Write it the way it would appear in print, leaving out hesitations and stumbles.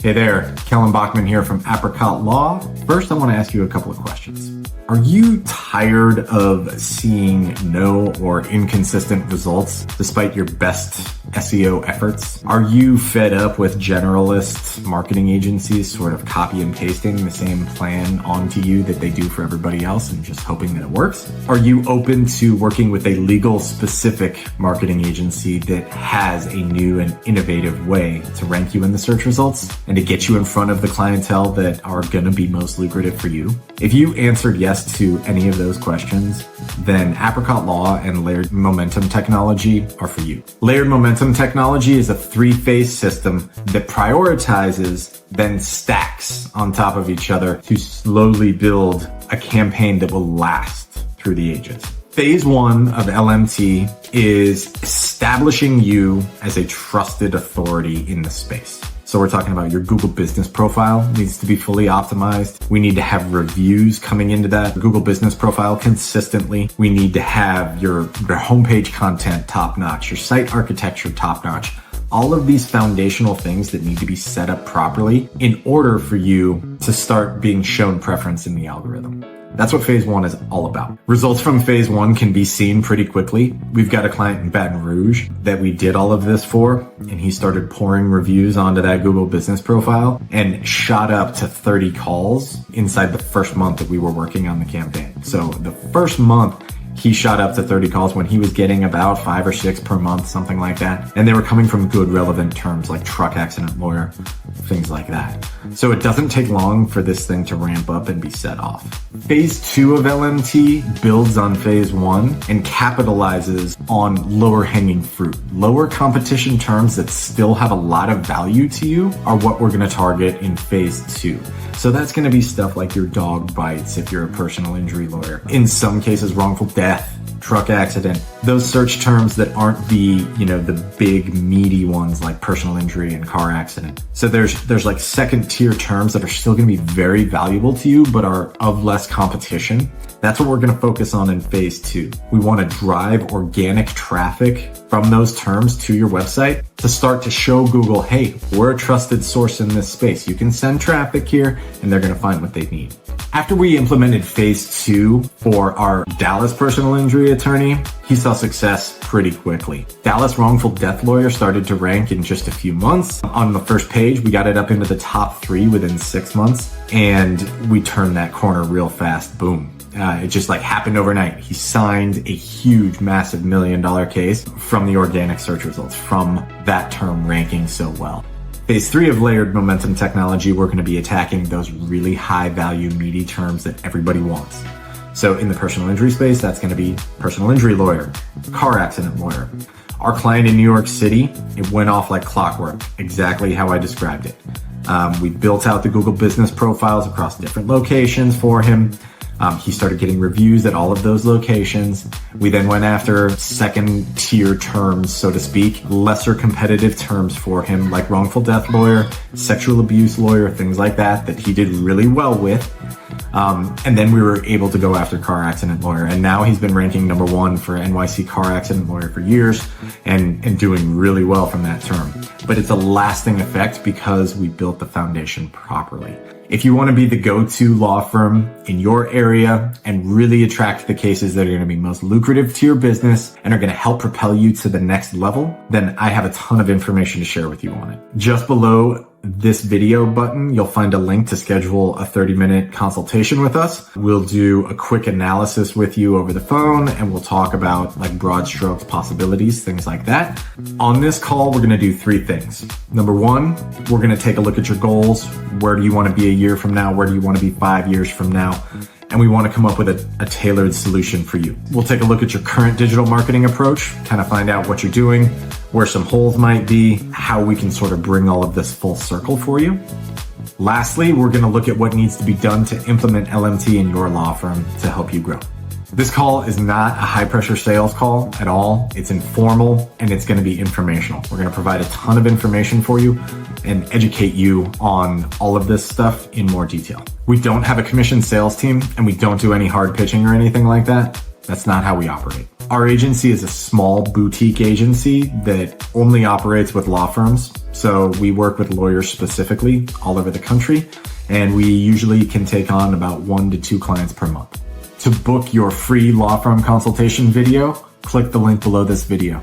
Hey there, Kellen Bachman here from ApricotLaw. First, I want to ask you a couple of questions. Are you tired of seeing no or inconsistent results despite your best SEO efforts? Are you fed up with generalist marketing agencies sort of copy and pasting the same plan onto you that they do for everybody else and just hoping that it works? Are you open to working with a legal specific marketing agency that has a new and innovative way to rank you in the search results and to get you in front of the clientele that are going to be most lucrative for you? If you answered yes to any of those questions, then Apricot Law and Layered Momentum Technology are for you. Layered Momentum Technology is a three-phase system that prioritizes, then stacks on top of each other to slowly build a campaign that will last through the ages. Phase one of LMT is establishing you as a trusted authority in the space. So we're talking about your Google business profile needs to be fully optimized. We need to have reviews coming into that Google business profile consistently. We need to have your homepage content top-notch, your site architecture top-notch. All of these foundational things that need to be set up properly in order for you to start being shown preference in the algorithm. That's what phase one is all about. Results from phase one can be seen pretty quickly. We've got a client in Baton Rouge that we did all of this for, and he started pouring reviews onto that Google business profile and shot up to 30 calls inside the first month that we were working on the campaign. So the first month, he shot up to 30 calls when he was getting about 5 or 6 per month, something like that. And they were coming from good relevant terms like truck accident lawyer, things like that. So it doesn't take long for this thing to ramp up and be set off. Phase two of LMT builds on phase one and capitalizes on lower hanging fruit. Lower competition terms that still have a lot of value to you are what we're going to target in phase two. So that's going to be stuff like your dog bites if you're a personal injury lawyer. In some cases, wrongful death, truck accident, those search terms that aren't the big meaty ones like personal injury and car accident. So there's like second tier terms that are still going to be very valuable to you, but are of less competition. That's what we're going to focus on in phase two. We want to drive organic traffic from those terms to your website to start to show Google, hey, we're a trusted source in this space. You can send traffic here and they're going to find what they need. After we implemented phase two for our Dallas personal injury attorney, he saw success pretty quickly. Dallas wrongful death lawyer started to rank in just a few months. On the first page, we got it up into the top 3 within 6 months, and we turned that corner real fast. Boom. It just happened overnight. He signed a huge, massive $1 million case from the organic search results, from that term ranking so well. Phase 3 of Layered Momentum Technology, we're going to be attacking those really high value, meaty terms that everybody wants. So in the personal injury space, that's going to be personal injury lawyer, car accident lawyer. Our client in New York City, it went off like clockwork, exactly how I described it. We built out the Google business profiles across different locations for him. He started getting reviews at all of those locations. We then went after second tier terms, so to speak, lesser competitive terms for him, like wrongful death lawyer, sexual abuse lawyer, things like that he did really well with. And then we were able to go after car accident lawyer. And now he's been ranking number 1 for NYC car accident lawyer for years and doing really well from that term. But it's a lasting effect because we built the foundation properly. If you want to be the go-to law firm in your area and really attract the cases that are going to be most lucrative to your business and are going to help propel you to the next level, then I have a ton of information to share with you on it. Just below this video button, you'll find a link to schedule a 30-minute consultation with us. We'll do a quick analysis with you over the phone and we'll talk about broad strokes, possibilities, things like that. On this call, we're going to do 3 things. Number 1, we're going to take a look at your goals. Where do you want to be a year from now? Where do you want to be 5 years from now? And we want to come up with a tailored solution for you. We'll take a look at your current digital marketing approach, kind of find out what you're doing, where some holes might be, how we can sort of bring all of this full circle for you. Lastly, we're going to look at what needs to be done to implement LMT in your law firm to help you grow. This call is not a high-pressure sales call at all. It's informal and it's going to be informational. We're going to provide a ton of information for you and educate you on all of this stuff in more detail. We don't have a commissioned sales team and we don't do any hard pitching or anything like that. That's not how we operate. Our agency is a small boutique agency that only operates with law firms. So we work with lawyers specifically all over the country, and we usually can take on about 1 to 2 clients per month. To book your free law firm consultation video, click the link below this video.